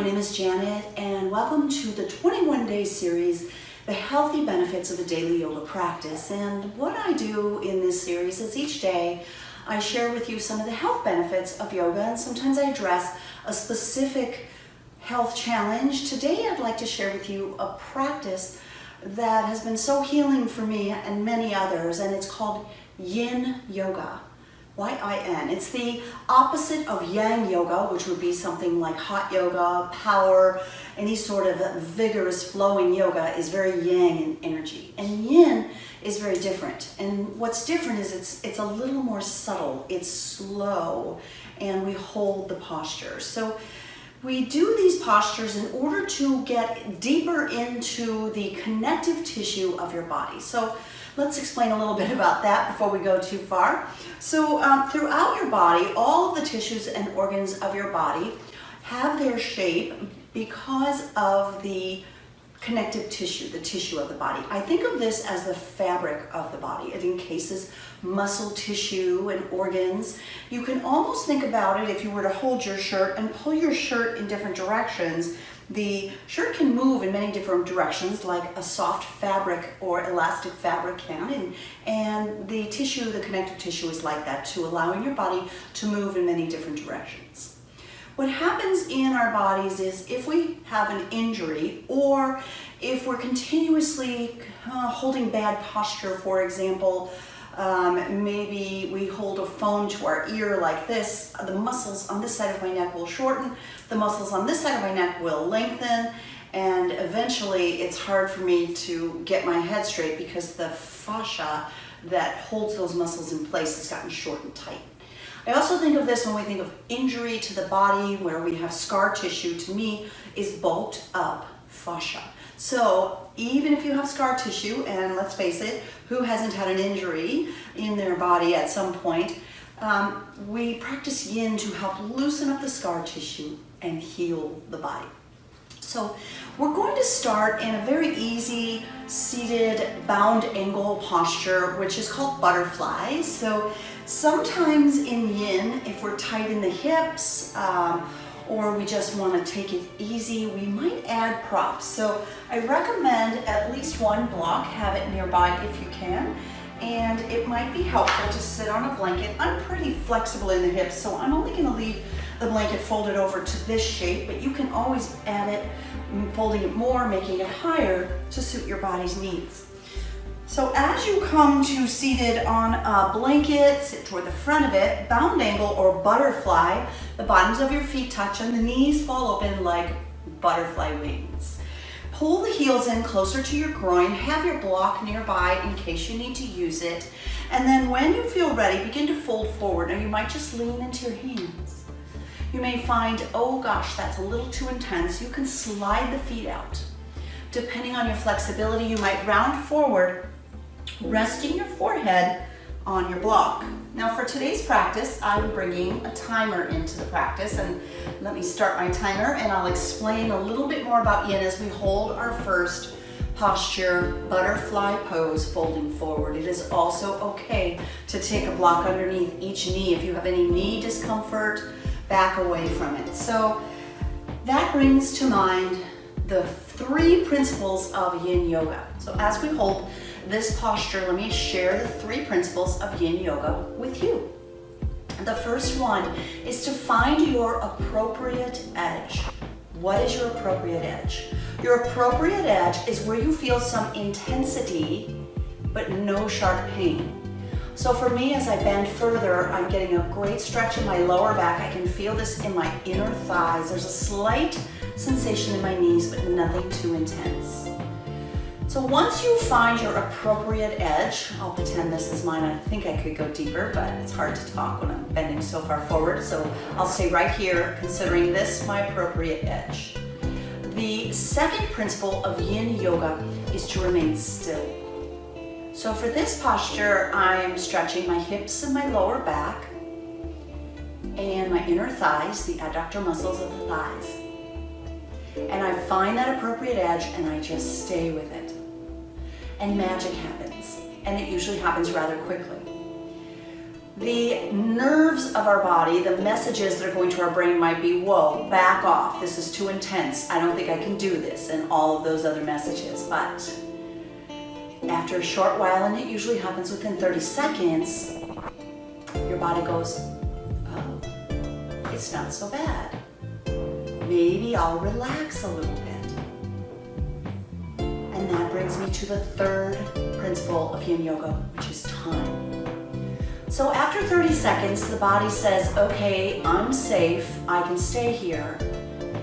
my name is Janet, and welcome to the 21-day series, The Healthy Benefits of a Daily Yoga Practice. And what I do in this series is each day I share with you some of the health benefits of yoga, and sometimes I address a specific health challenge. Today I'd like to share with you a practice that has been so healing for me and many others, and it's called Yin Yoga. Y-I-N. It's the opposite of Yang Yoga, which would be something like hot yoga, power, any sort of vigorous flowing yoga is very yang in energy. And Yin is very different. And what's different is it's a little more subtle, it's slow, and we hold the posture. So we do these postures in order to get deeper into the connective tissue of your body. So let's explain a little bit about that before we go too far. So throughout your body, all of the tissues and organs of your body have their shape because of the connective tissue, the tissue of the body. I think of this as the fabric of the body. It encases muscle tissue and organs. You can almost think about it if you were to hold your shirt and pull your shirt in different directions. The shirt can move in many different directions, like a soft fabric or elastic fabric can, and the tissue, the connective tissue is like that too, allowing your body to move in many different directions. What happens in our bodies is if we have an injury, or if we're continuously holding bad posture, for example, maybe we hold a phone to our ear like this, the muscles on this side of my neck will shorten, the muscles on this side of my neck will lengthen, and eventually it's hard for me to get my head straight because the fascia that holds those muscles in place has gotten short and tight. I also think of this when we think of injury to the body, where we have scar tissue, to me, is bulked up fascia. So even if you have scar tissue, and let's face it, who hasn't had an injury in their body at some point, we practice Yin to help loosen up the scar tissue and heal the body. So we're going to start in a very easy seated bound angle posture, which is called butterfly. So sometimes in Yin, if we're tight in the hips, or we just want to take it easy, we might add props. So I recommend at least one block, have it nearby if you can, and it might be helpful to sit on a blanket. I'm pretty flexible in the hips, so I'm only going to leave the blanket folded over to this shape, but you can always add it, folding it more, making it higher to suit your body's needs. So as you come to seated on a blanket, sit toward the front of it, bound angle or butterfly, the bottoms of your feet touch and the knees fall open like butterfly wings. Pull the heels in closer to your groin, have your block nearby in case you need to use it, and then when you feel ready, begin to fold forward. Now you might just lean into your hands. You may find, oh gosh, that's a little too intense. You can slide the feet out. Depending on your flexibility, you might round forward, resting your forehead on your block. Now for today's practice, I'm bringing a timer into the practice, and let me start my timer and I'll explain a little bit more about Yin as we hold our first posture, butterfly pose, folding forward. It is also okay to take a block underneath each knee. If you have any knee discomfort, back away from it. So that brings to mind the 3 principles of Yin Yoga. So as we hold this posture, let me share the 3 principles of Yin Yoga with you. The first one is to find your appropriate edge. What is your appropriate edge? Your appropriate edge is where you feel some intensity, but no sharp pain. So for me, as I bend further, I'm getting a great stretch in my lower back. I can feel this in my inner thighs. There's a slight sensation in my knees, but nothing too intense. So once you find your appropriate edge, I'll pretend this is mine. I think I could go deeper, but it's hard to talk when I'm bending so far forward. So I'll stay right here, considering this my appropriate edge. The second principle of Yin Yoga is to remain still. So for this posture, I'm stretching my hips and my lower back and my inner thighs, the adductor muscles of the thighs. And I find that appropriate edge and I just stay with it. And magic happens, and it usually happens rather quickly. The nerves of our body, the messages that are going to our brain might be, whoa, back off, this is too intense, I don't think I can do this, and all of those other messages. But after a short while, and it usually happens within 30 seconds, your body goes, oh, it's not so bad. Maybe I'll relax a little bit. And that brings me to the third principle of Yin Yoga, which is time. So after 30 seconds, the body says, okay, I'm safe, I can stay here.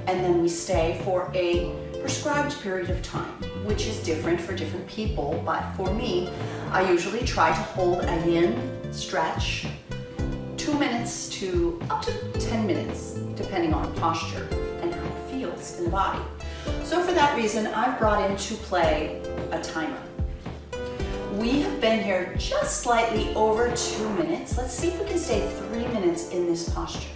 And then we stay for a prescribed period of time, which is different for different people. But for me, I usually try to hold a yin stretch 2 minutes to up to 10 minutes, depending on posture and how it feels in the body. So for that reason, I've brought into play a timer. We have been here just slightly over 2 minutes. Let's see if we can stay 3 minutes in this posture.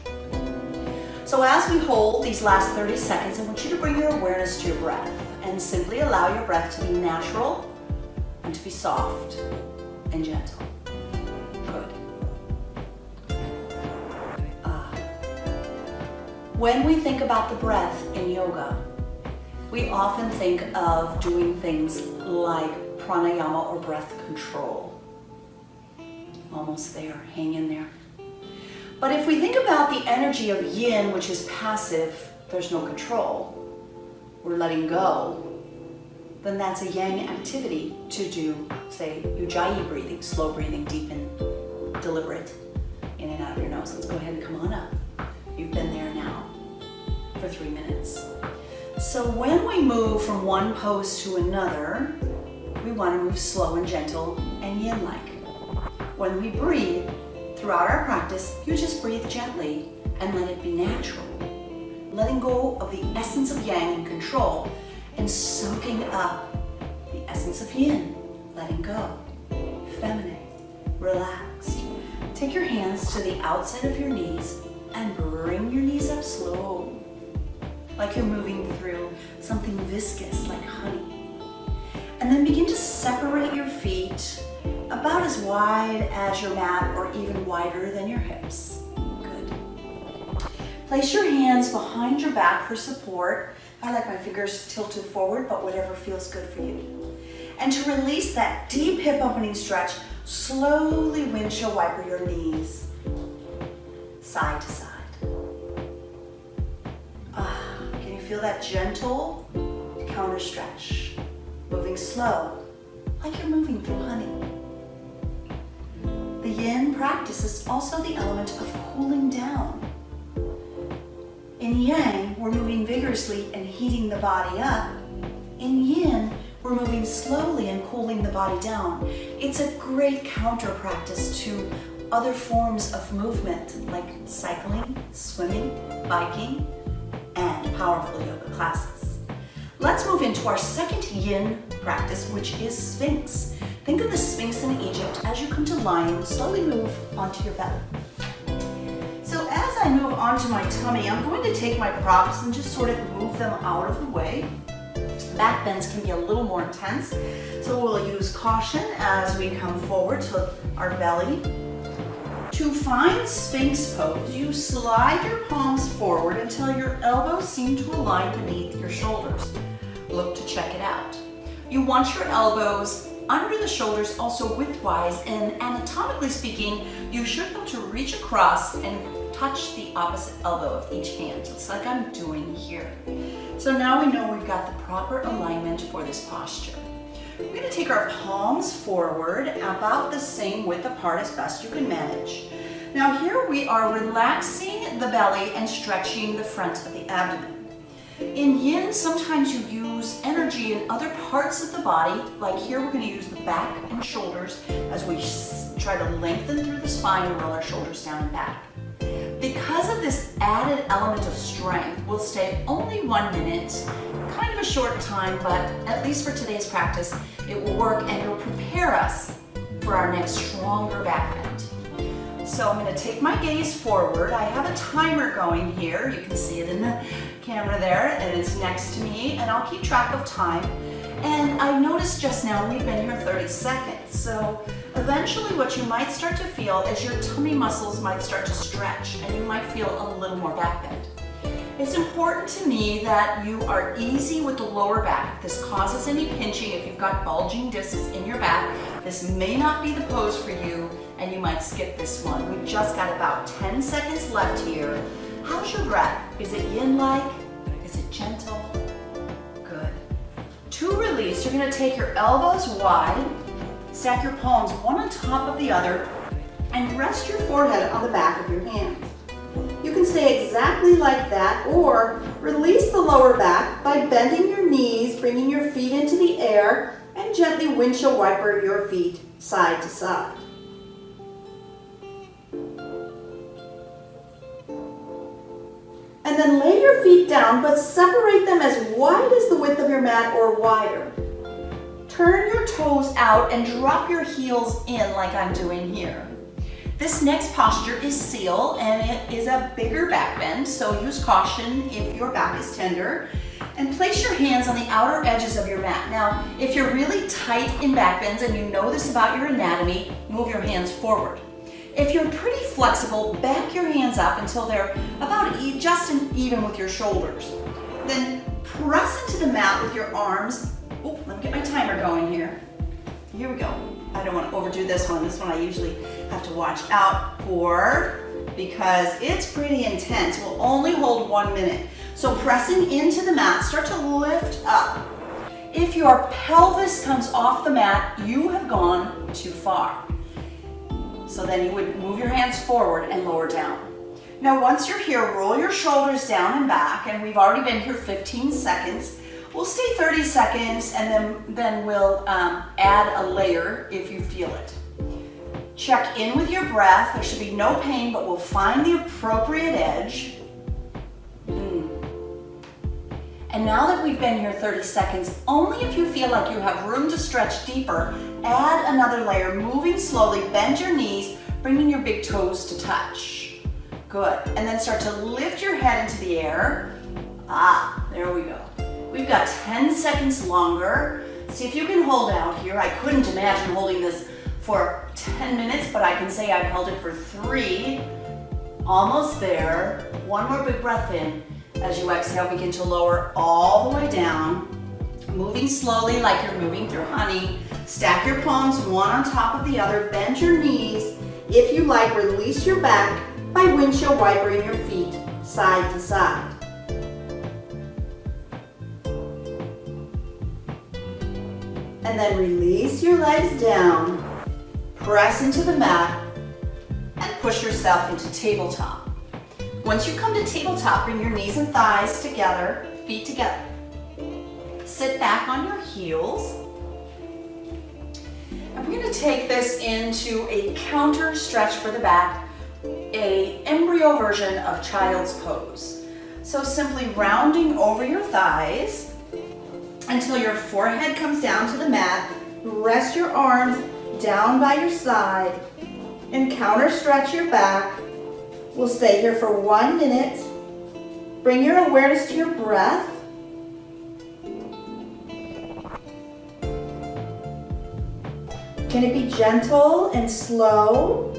So as we hold these last 30 seconds, I want you to bring your awareness to your breath and simply allow your breath to be natural and to be soft and gentle. Good. When we think about the breath in yoga, we often think of doing things like pranayama or breath control. Almost there, hang in there. But if we think about the energy of yin, which is passive, there's no control, we're letting go, then that's a yang activity to do, say, ujjayi breathing, slow breathing, deep and deliberate, in and out of your nose. Let's go ahead and come on up. You've been there now for 3 minutes. So when we move from one pose to another, we want to move slow and gentle and yin-like. When we breathe, throughout our practice, you just breathe gently and let it be natural. Letting go of the essence of yang and control and soaking up the essence of yin. Letting go. Feminine. Relaxed. Take your hands to the outside of your knees and bring your knees up slow. Like you're moving through something viscous like honey. And then begin to separate your feet about as wide as your mat or even wider than your hips. Good. Place your hands behind your back for support. I like my fingers tilted forward, but whatever feels good for you. And to release that deep hip opening stretch, slowly windshield wiper your knees side to side. Can you feel that gentle counter stretch? Moving slow, like you're moving through honey. The yin practice is also the element of cooling down. In yang, we're moving vigorously and heating the body up. In yin, we're moving slowly and cooling the body down. It's a great counter practice to other forms of movement like cycling, swimming, biking, and powerful yoga classes. Let's move into our second yin practice, which is Sphinx. Think of the Sphinx in Egypt. As you come to lying, slowly move onto your belly. So as I move onto my tummy, I'm going to take my props and just sort of move them out of the way. Back bends can be a little more intense, so we'll use caution as we come forward to our belly. To find Sphinx pose, you slide your palms forward until your elbows seem to align beneath your shoulders. Look to check it out. You want your elbows under the shoulders, also widthwise, and anatomically speaking, you should be able to reach across and touch the opposite elbow of each hand, just like I'm doing here. So now we know we've got the proper alignment for this posture. We're going to take our palms forward about the same width apart as best you can manage. Now here we are relaxing the belly and stretching the front of the abdomen. In yin, sometimes you use energy in other parts of the body, like here we're going to use the back and shoulders as we try to lengthen through the spine and roll our shoulders down and back. Because of this added element of strength, we'll stay only 1 minute, kind of a short time, but at least for today's practice, it will work and it will prepare us for our next stronger back bend. So So I'm going to take my gaze forward. I have a timer going here. You can see it in the camera there, and it's next to me, and I'll keep track of time. And I noticed just now we've been here 30 seconds. So eventually what you might start to feel is your tummy muscles might start to stretch, and you might feel a little more back bend. It's important to me that you are easy with the lower back. If this causes any pinching, if you've got bulging discs in your back, this may not be the pose for you, and you might skip this one. We've just got about 10 seconds left here. How's your breath? Is it yin-like? Is it gentle? Good. To release, you're going to take your elbows wide, stack your palms one on top of the other, and rest your forehead on the back of your hands. You can stay exactly like that, or release the lower back by bending your knees, bringing your feet into the air, and gently windshield wiper your feet side to side. And then lay your feet down, but separate them as wide as the width of your mat or wider. Turn your toes out and drop your heels in like I'm doing here. This next posture is seal, and it is a bigger back bend, so use caution if your back is tender. And place your hands on the outer edges of your mat. Now, if you're really tight in back bends and you know this about your anatomy, move your hands forward. If you're pretty flexible, back your hands up until they're about just even with your shoulders. Then press into the mat with your arms. Oh, let me get my timer going here. Here we go. I don't want to overdo this one. This one I usually have to watch out for because it's pretty intense. We'll only hold 1 minute. So pressing into the mat, start to lift up. If your pelvis comes off the mat, you have gone too far. So then you would move your hands forward and lower down. Now once you're here, roll your shoulders down and back, and we've already been here 15 seconds. We'll stay 30 seconds, and then we'll add a layer if you feel it. Check in with your breath. There should be no pain, but we'll find the appropriate edge. And now that we've been here 30 seconds, only if you feel like you have room to stretch deeper, add another layer, moving slowly, bend your knees, bringing your big toes to touch. Good, and then start to lift your head into the air. There we go. We've got 10 seconds longer. See if you can hold out here. I couldn't imagine holding this for 10 minutes, but I can say I've held it for 3. Almost there. One more big breath in. As you exhale, begin to lower all the way down. Moving slowly like you're moving through honey. Stack your palms one on top of the other. Bend your knees. If you like, release your back by windshield wipering your feet side to side. And then release your legs down. Press into the mat and push yourself into tabletop. Once you come to tabletop, bring your knees and thighs together, feet together. Sit back on your heels. And we're going to take this into a counter stretch for the back, an embryo version of child's pose. So simply rounding over your thighs until your forehead comes down to the mat. Rest your arms down by your side and counter stretch your back. We'll stay here for 1 minute. Bring your awareness to your breath. Can it be gentle and slow?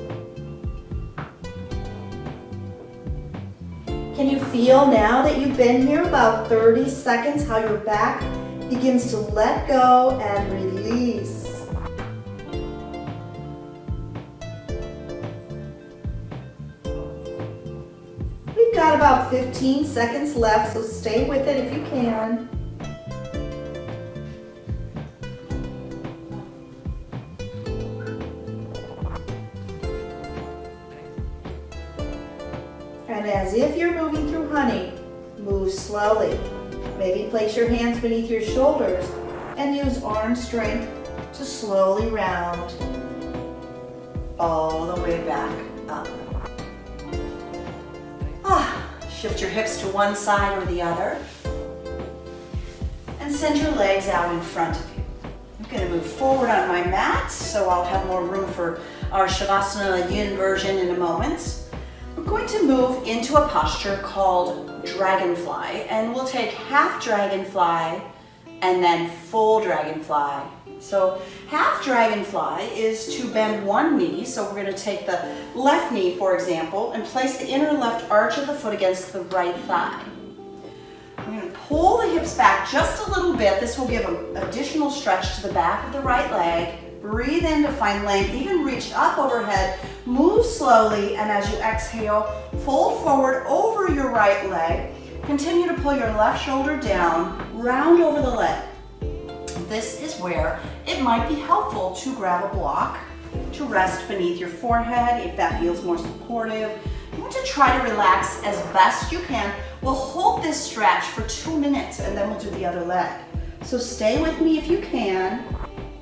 Can you feel now that you've been here about 30 seconds how your back begins to let go and release? We've got about 15 seconds left, so stay with it if you can. And as if you're moving through honey, move slowly. Maybe place your hands beneath your shoulders and use arm strength to slowly round all the way back up. Shift your hips to one side or the other and send your legs out in front of you. I'm going to move forward on my mat so I'll have more room for our Shavasana Yin version in a moment. We're going to move into a posture called Dragonfly, and we'll take half Dragonfly and then full Dragonfly. So half Dragonfly is to bend one knee, so we're going to take the left knee, for example, and place the inner left arch of the foot against the right thigh. We're going to pull the hips back just a little bit. This will give an additional stretch to the back of the right leg. Breathe in to find length, even reach up overhead. Move slowly, and as you exhale, fold forward over your right leg. Continue to pull your left shoulder down, round over the leg. This is where it might be helpful to grab a block to rest beneath your forehead if that feels more supportive. You want to try to relax as best you can. We'll hold this stretch for 2 minutes and then we'll do the other leg. So stay with me if you can.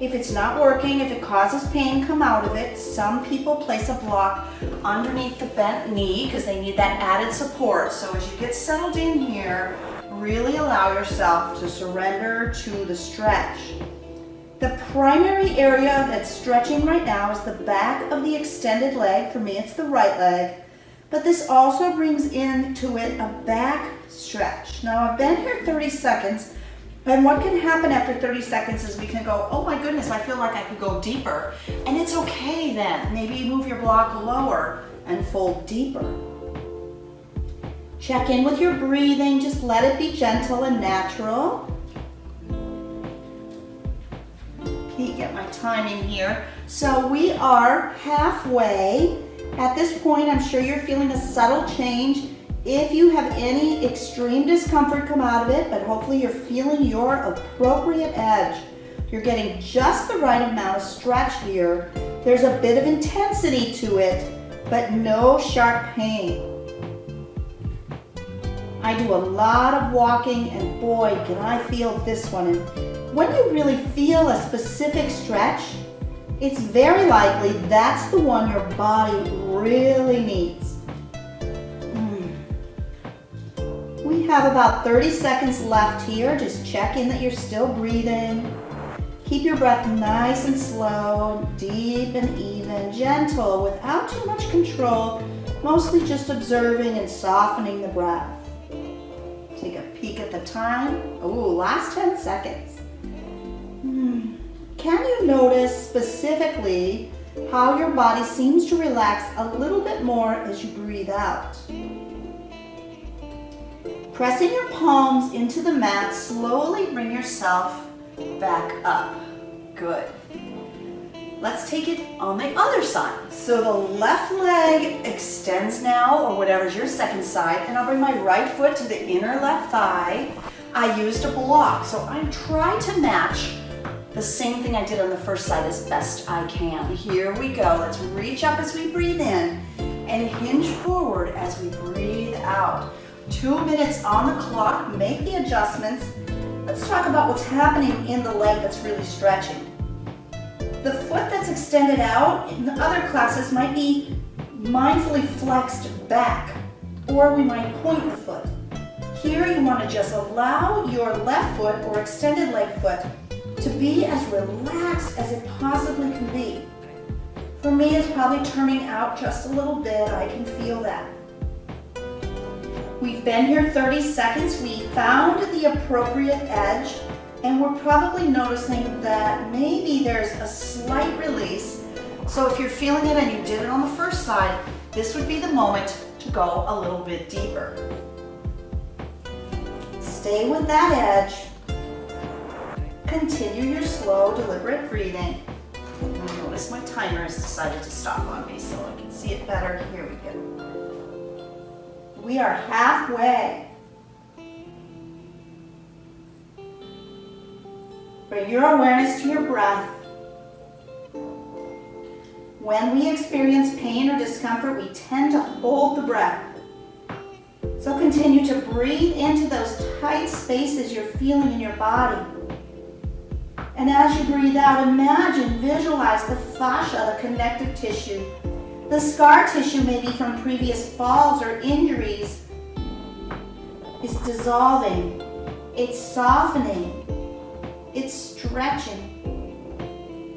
If it's not working, if it causes pain, come out of it. Some people place a block underneath the bent knee because they need that added support. So as you get settled in here, really allow yourself to surrender to the stretch. The primary area that's stretching right now is the back of the extended leg. For me, it's the right leg. But this also brings into it a back stretch. Now, I've been here 30 seconds. And what can happen after 30 seconds is we can go, oh my goodness, I feel like I could go deeper. And it's okay then. Maybe you move your block lower and fold deeper. Check in with your breathing. Just let it be gentle and natural. Get my timing here. So we are halfway. At this point, I'm sure you're feeling a subtle change. If you have any extreme discomfort, come out of it, but hopefully you're feeling your appropriate edge. You're getting just the right amount of stretch here. There's a bit of intensity to it, but no sharp pain. I do a lot of walking, and boy, can I feel this one. And when you really feel a specific stretch, it's very likely that's the one your body really needs. We have about 30 seconds left here. Just check in that you're still breathing. Keep your breath nice and slow, deep and even, gentle, without too much control, mostly just observing and softening the breath. Take a peek at the time. Ooh, last 10 seconds. Can you notice specifically how your body seems to relax a little bit more as you breathe out? Pressing your palms into the mat, slowly bring yourself back up. Good. Let's take it on the other side. So the left leg extends now, or whatever's your second side, and I'll bring my right foot to the inner left thigh. I used a block, so I'm trying to match the same thing I did on the first side as best I can. Here we go. Let's reach up as we breathe in and hinge forward as we breathe out. 2 minutes on the clock. Make the adjustments. Let's talk about what's happening in the leg that's really stretching. The foot that's extended out in the other classes might be mindfully flexed back, or we might point the foot. Here you want to just allow your left foot or extended leg foot to be as relaxed as it possibly can be. For me, it's probably turning out just a little bit. I can feel that. We've been here 30 seconds. We found the appropriate edge, and we're probably noticing that maybe there's a slight release. So if you're feeling it and you did it on the first side, this would be the moment to go a little bit deeper. Stay with that edge. Continue your slow, deliberate breathing. Notice my timer has decided to stop on me so I can see it better. Here we go. We are halfway. Bring your awareness to your breath. When we experience pain or discomfort, we tend to hold the breath. So continue to breathe into those tight spaces you're feeling in your body. And as you breathe out, imagine, visualize the fascia, the connective tissue. The scar tissue, maybe from previous falls or injuries, is dissolving. It's softening. It's stretching.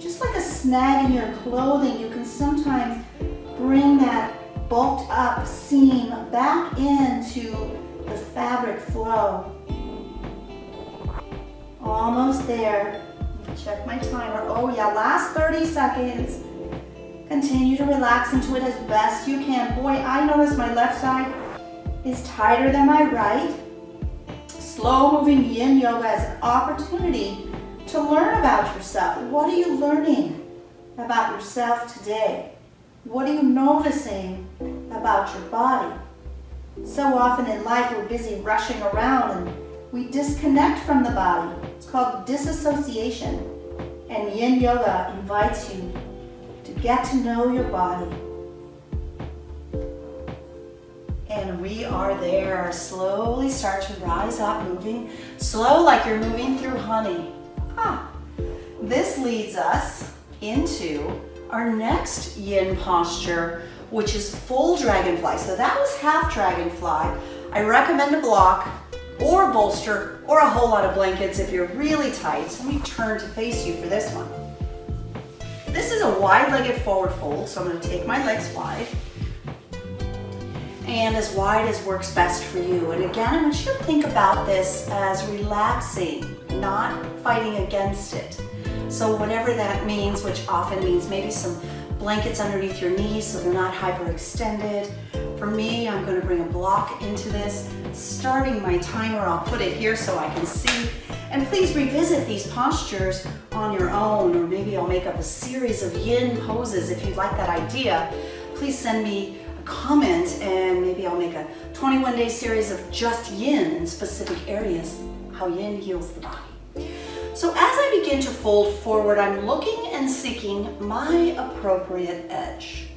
just like a snag in your clothing, you can sometimes bring that bulked up seam back into the fabric flow. Almost there. Check my timer. Oh yeah, last 30 seconds. Continue to relax into it as best you can. Boy, I notice my left side is tighter than my right. Slow moving Yin Yoga as an opportunity to learn about yourself. What are you learning about yourself today? What are you noticing about your body? So often in life we're busy rushing around and we disconnect from the body. It's called disassociation. And Yin Yoga invites you to get to know your body. And we are there. Slowly start to rise up, moving slow like you're moving through honey. This leads us into our next yin posture, which is full dragonfly. So that was half dragonfly. I recommend a block or a bolster or a whole lot of blankets if you're really tight. Let me turn to face you for this one. This is a wide-legged forward fold, so I'm going to take my legs wide and as wide as works best for you. And again, I want you to think about this as relaxing, not fighting against it. So whatever that means, which often means maybe some blankets underneath your knees so they're not hyperextended. For me, I'm going to bring a block into this. Starting my timer, I'll put it here so I can see. And please revisit these postures on your own, or maybe I'll make up a series of yin poses if you'd like that idea. Please send me a comment and maybe I'll make a 21-day series of just yin in specific areas, how yin heals the body. So as I begin to fold forward, I'm looking and seeking my appropriate edge.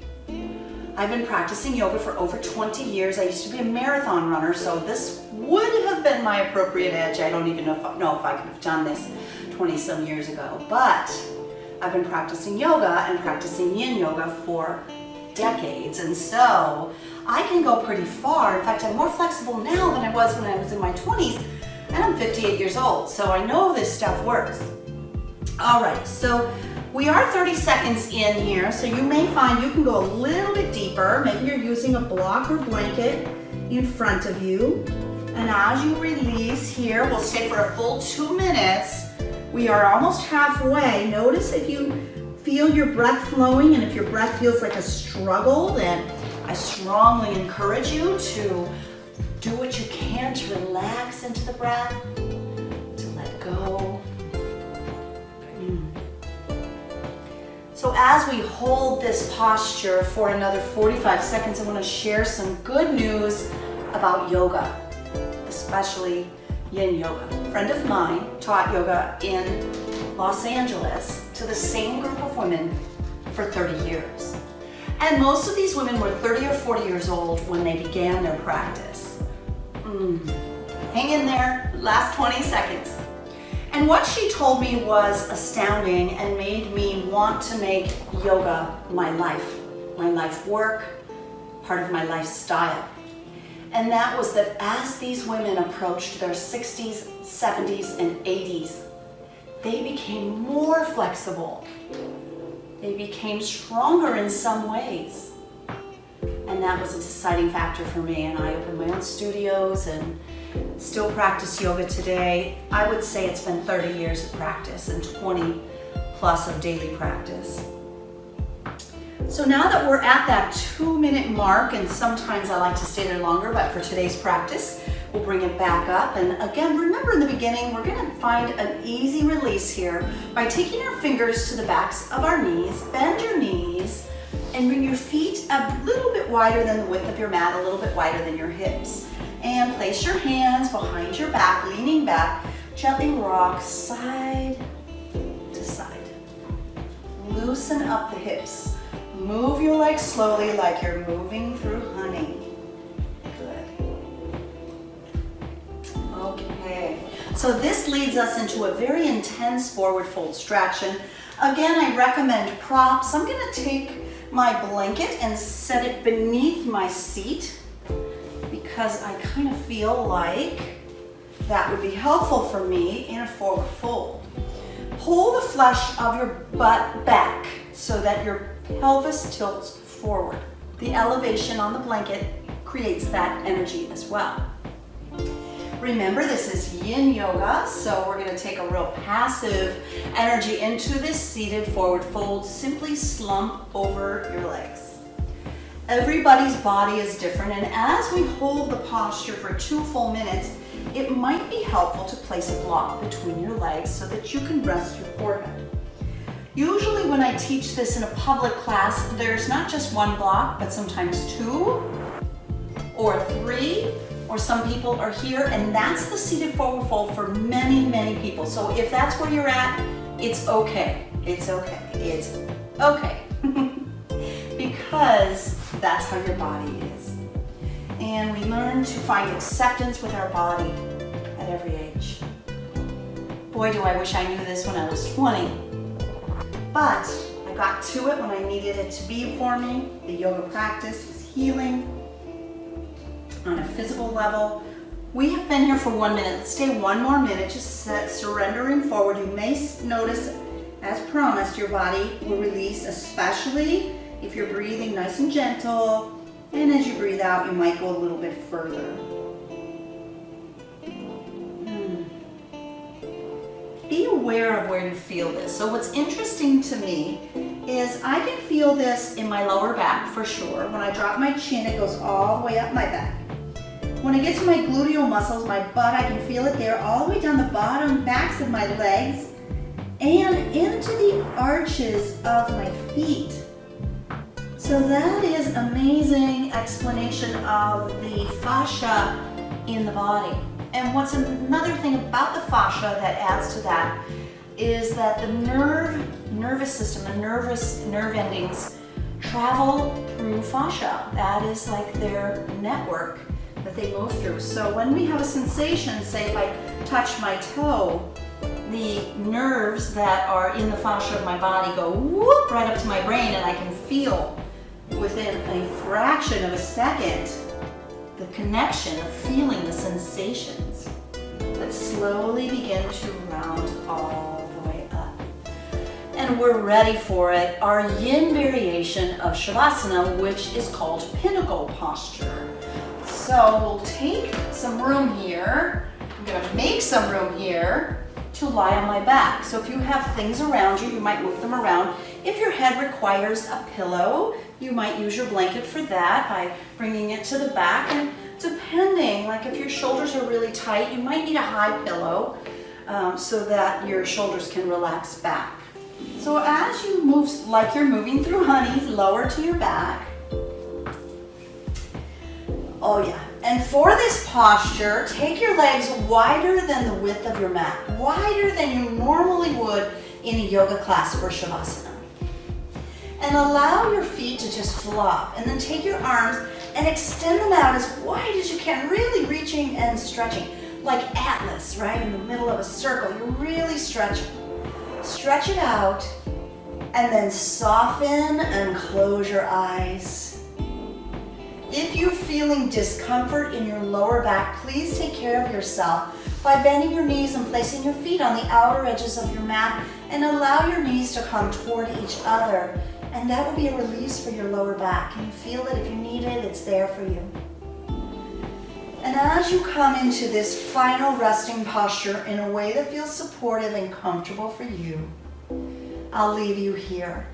I've been practicing yoga for over 20 years. I used to be a marathon runner, so this would have been my appropriate edge. I don't even know if I could have done this 20 some years ago, but I've been practicing yoga and practicing Yin Yoga for decades, and so I can go pretty far. In fact, I'm more flexible now than I was when I was in my 20s, and I'm 58 years old, so I know this stuff works. All right, so we are 30 seconds in here, so you may find you can go a little bit deeper. Maybe you're using a block or blanket in front of you. And as you release here, we'll stay for a full 2 minutes. We are almost halfway. Notice if you feel your breath flowing, and if your breath feels like a struggle, then I strongly encourage you to do what you can to relax into the breath, to let go. So as we hold this posture for another 45 seconds, I want to share some good news about yoga, especially Yin Yoga. A friend of mine taught yoga in Los Angeles to the same group of women for 30 years. And most of these women were 30 or 40 years old when they began their practice. Hang in there, last 20 seconds. And what she told me was astounding and made me want to make yoga my life work, part of my lifestyle. And that was that as these women approached their 60s, 70s, and 80s, they became more flexible. They became stronger in some ways. And that was a deciding factor for me. And I opened my own studios and still practice yoga today. I would say it's been 30 years of practice and 20 plus of daily practice. So now that we're at that 2-minute mark, and sometimes I like to stay there longer, but for today's practice, we'll bring it back up. And again, remember in the beginning, we're going to find an easy release here by taking our fingers to the backs of our knees, bend your knees, and bring your feet a little bit wider than the width of your mat, a little bit wider than your hips. And place your hands behind your back, leaning back, gently rock side to side. Loosen up the hips. Move your legs slowly like you're moving through honey. Good. Okay, so this leads us into a very intense forward fold distraction. Again, I recommend props. I'm going to take my blanket and set it beneath my seat because I kind of feel like that would be helpful for me in a forward fold. Pull the flesh of your butt back so that your pelvis tilts forward. The elevation on the blanket creates that energy as well. Remember, this is Yin Yoga, so we're going to take a real passive energy into this seated forward fold. Simply slump over your legs. Everybody's body is different, and as we hold the posture for 2 full minutes, it might be helpful to place a block between your legs so that you can rest your forehead. Usually when I teach this in a public class, there's not just 1 block, but sometimes 2 or 3, or some people are here, and that's the seated forward fold for many, many people. So if that's where you're at, it's okay. It's okay. It's okay. Because that's how your body is. And we learn to find acceptance with our body at every age. Boy, do I wish I knew this when I was 20. But I got to it when I needed it to be for me. The yoga practice was healing on a physical level. We have been here for 1 minute. Let's stay 1 more minute, just surrendering forward. You may notice, as promised, your body will release, especially if you're breathing nice and gentle. And as you breathe out, you might go a little bit further. Be aware of where you feel this. So what's interesting to me is I can feel this in my lower back for sure. When I drop my chin, it goes all the way up my back. When I get to my gluteal muscles, my butt, I can feel it there all the way down the bottom backs of my legs and into the arches of my feet. So that is amazing explanation of the fascia in the body. And what's another thing about the fascia that adds to that is that the nervous system, the nerve endings travel through fascia. That is like their network that they move through. So when we have a sensation, say if I touch my toe, the nerves that are in the fascia of my body go whoop right up to my brain, and I can feel within a fraction of a second the connection of feeling the sensations that slowly begin to round all the way up. And we're ready for it, our yin variation of Shavasana, which is called pinnacle posture. So we'll take some room here. I'm going to make some room here to lie on my back. So if you have things around you, you might move them around. If your head requires a pillow, you might use your blanket for that by bringing it to the back. And depending, like if your shoulders are really tight, you might need a high pillow so that your shoulders can relax back. So as you move, like you're moving through honey, lower to your back. Oh yeah, and for this posture, take your legs wider than the width of your mat, wider than you normally would in a yoga class for Shavasana. And allow your feet to just flop, and then take your arms and extend them out as wide as you can, really reaching and stretching, like Atlas, right? In the middle of a circle, you're really stretching. Stretch it out, and then soften and close your eyes. If you're feeling discomfort in your lower back, please take care of yourself by bending your knees and placing your feet on the outer edges of your mat, and allow your knees to come toward each other. And that will be a release for your lower back. Can you feel it? If you need it, it's there for you. And as you come into this final resting posture in a way that feels supportive and comfortable for you, I'll leave you here.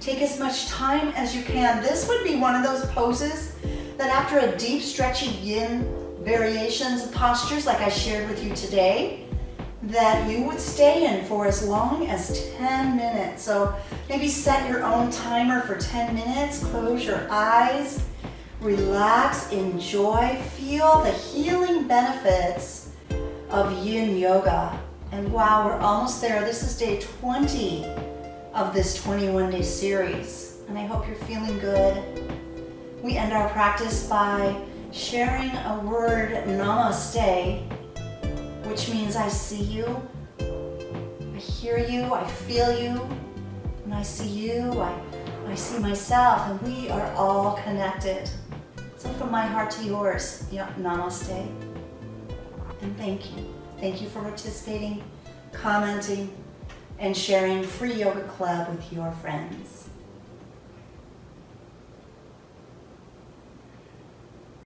Take as much time as you can. This would be one of those poses that after a deep, stretchy yin variations of postures like I shared with you today, that you would stay in for as long as 10 minutes. So maybe set your own timer for 10 minutes, close your eyes, relax, enjoy, feel the healing benefits of Yin Yoga. And wow, we're almost there. This is day 20 of this 21-day series, and I hope you're feeling good. We end our practice by sharing a word, namaste, which means I see you, I hear you, I feel you. When I see you, I see myself, and we are all connected. So from my heart to yours, namaste, and thank you. Thank you for participating, commenting, and sharing free yoga club with your friends.